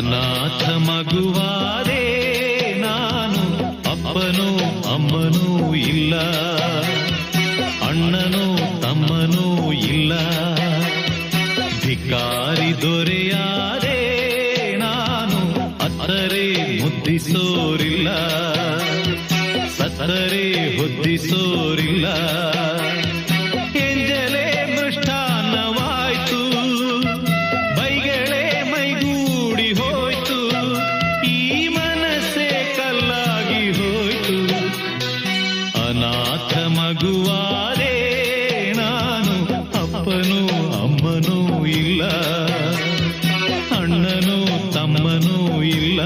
ಅನಾಥ ಮಗುವಾದೆ ನಾನು, ಅಪ್ಪನೂ ಅಮ್ಮನೂ ಇಲ್ಲ, ಅಣ್ಣನೂ ತಮ್ಮನೂ ಇಲ್ಲ. ಭಿಕಾರಿ ದೊರೆಯಾದೆ ನಾನು, ಅತ್ತರೆ ಮುದ್ದಿಸೋರಿಲ್ಲ, ಸತ್ತರೆ ಹೊದ್ದಿಸೋರಿಲ್ಲ. ಎಂಜಲೇ ಮೃಷ್ಟಾನ್ನವಾಯ್ತು, ಬೈಗಳೇ ಮೈಗೂಡಿ ಹೋಯ್ತು, ಈ ಮನಸ್ಸೇ ಕಲ್ಲಾಗಿ ಹೋಯ್ತು. ಅನಾಥ ಮಗುವಾದೆ ನಾನು, ಅಪ್ಪನೂ ಅಮ್ಮನೂ ಇಲ್ಲ, ಅಣ್ಣನೂ ತಮ್ಮನೂ ಇಲ್ಲ.